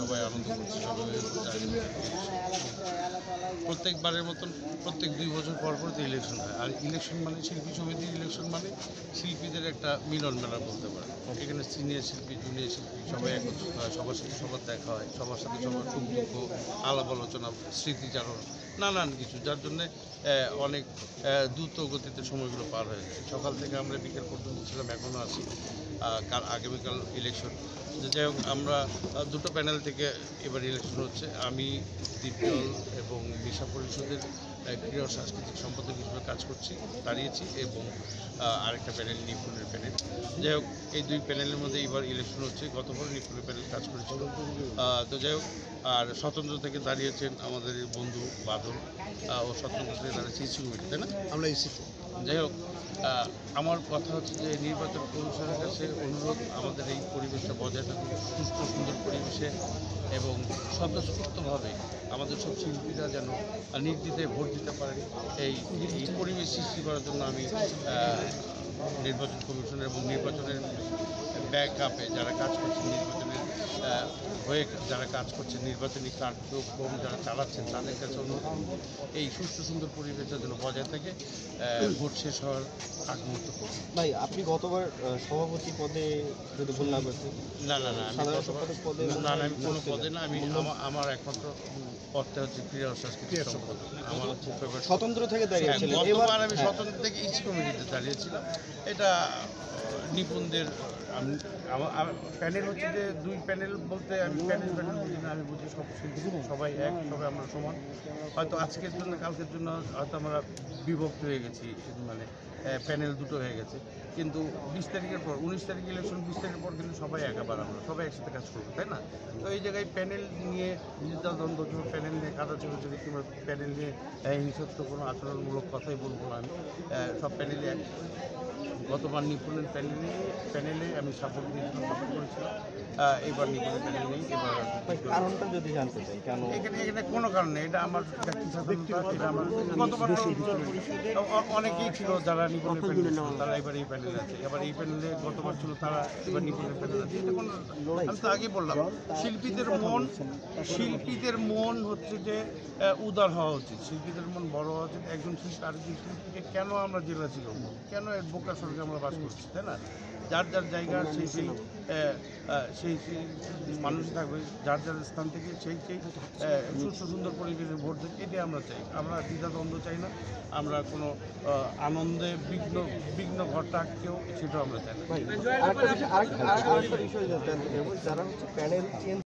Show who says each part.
Speaker 1: সবাই আনন্দ করছে, সবাই প্রত্যেকবারের মতন প্রত্যেক 2 বছর পর পর তো ইলেকশন হয়। আর ইলেকশন মানে শিল্পী সমিতির ইলেকশন মানে শিল্পীদের একটা মিলন মেলা বলতে পারে। এখানে সিনিয়র শিল্পী, জুনিয়র শিল্পী সবাই একত্রিত হয়, সবার সাথে সবার দেখা হয়, সবার সাথে সবার সুখ দুঃখ, আলাপ আলোচনা, স্মৃতিচারণ, নানান কিছু, যার জন্যে অনেক দ্রুত গতিতে সময়গুলো পার হয়ে যায়। সকাল থেকে আমরা বিকেল পর্যন্ত ছিলাম, এখনও আছি। আগামীকাল ইলেকশন। যাই হোক, আমরা দুটো প্যানেল থেকে এবার ইলেকশন হচ্ছে। আমি দ্বীপজল এবং মিশা পরিষদের ক্রীড়া ও সাংস্কৃতিক সম্পাদক হিসেবে কাজ করছি, দাঁড়িয়েছি, এবং আরেকটা প্যানেল নিপুণের প্যানেল। যাই হোক, এই 2 প্যানেলের মধ্যে এবার ইলেকশন হচ্ছে। গতবার নিপুণের প্যানেল কাজ করেছিল। তো যাই হোক, আর স্বতন্ত্র থেকে দাঁড়িয়েছেন আমাদের বন্ধু বাদল, ও স্বতন্ত্র থেকে দাঁড়িয়েছে ইস্যু কমিটি, তাই না? আমরা ইস্যুতে। যাই হোক, আমার কথা হচ্ছে যে নির্বাচন কমিশনের কাছে অনুরোধ, আমাদের এই পরিবেশটা বজায় থাকুক, সুস্থ সুন্দর পরিবেশে এবং স্বতঃস্ফূর্তভাবে আমাদের সব শিল্পীরা যেন নির্দ্বিধায় ভোট দিতে পারেন, এই পরিবেশ সৃষ্টি করার জন্য আমি নির্বাচন কমিশনের এবং নির্বাচনের ব্যাকআপে যারা কাজ করছেন, নির্বাচনের হয়ে যারা কাজ করছেন, নির্বাচনী কার্যক্রম যারা চালাচ্ছেন, তাদের কাছে অনুরোধ এই সুস্থ সুন্দর পরিবেশটা যেন বজায় থাকে, ভোট শেষ হওয়ার আগ মুহূর্ত করুন।
Speaker 2: ভাই, আপনি গতবার সভাপতি পদে যদি ভুল না করছি,
Speaker 1: না, আমি কোনো পদে না। আমি আমার একমাত্র পদটা হচ্ছে ক্রীড়া ও সাংস্কৃতিক সম্পাদক। আমার হচ্ছে
Speaker 2: স্বতন্ত্র থেকে দাঁড়িয়েছিলেন।
Speaker 1: গতবার আমি স্বতন্ত্র থেকে ইস্যু কমিটিতে দাঁড়িয়েছিলাম। এটা নিপুণদের প্যানেল হচ্ছে যে 2 প্যানেল বলতে আমি প্যানেল বুঝি না, আমি বুঝি সব সবাই এক, সবাই আমরা সমান। হয়তো আজকের জন্য কালকের জন্য হয়তো আমরা বিভক্ত হয়ে গেছি, মানে প্যানেল দুটো হয়ে গেছে, কিন্তু 20 তারিখের পর 19 তারিখ ইলেকশন, 20 তারিখের পর কিন্তু সবাই একাবার, আমরা সবাই একসাথে কাজ করবো, তাই না? তো এই জায়গায় প্যানেল নিয়ে দ্বন্দ্ব, প্যানেল নিয়ে কাদা চোরাচুরি কিংবা প্যানেল নিয়ে হিংসাত্মক কোনো আচরণমূলক কথাই বলবো না আমি। সব প্যানেলে এক। গতবার নিপুণের প্যানেলে আমি সাপোর্ট করেছিলাম, এবার নিপুণের প্যানেল নেই। এবার
Speaker 2: কারণটা যদি জানতে চাই, কেন?
Speaker 1: এখানে কোনো কারণ নেই, এটা আমার ব্যক্তি স্বাধীনতা। এটা আমার গতবার অনেকেই ছিল যারা নিপুণের প্যানেল ছিল, তারা এবার এই প্যানেলে আছে। এবার এই প্যানেলে গতবার ছিল তারা, এবার নিপুণের প্যানেলে আছে। এটা কোনো, আমি তো আগেই বললাম, শিল্পীদের মন হচ্ছে যে উদার হওয়া উচিত, শিল্পীদের মন বড় হওয়া উচিত। একজন শিল্পী আরেকজন শিল্পীকে কেন আমরা জেলা ছিল, কেন এর বোকা স্বর্গে আমরা বাস করছি, তাই না? যার যার জায়গা সেই মানুষ থাকবে, যার যার স্থান থেকে সেই সুস্থ সুন্দর পরিবেশে ভোট দেবে, এটাই আমরা চাই। আমরা দ্বিধাদ্বন্দ্ব চাই না, আমরা কোনো আনন্দে বিঘ্ন ঘটাকেও সেটাও আমরা চাই না।
Speaker 2: যারা হচ্ছে প্যানেল চেঞ্জ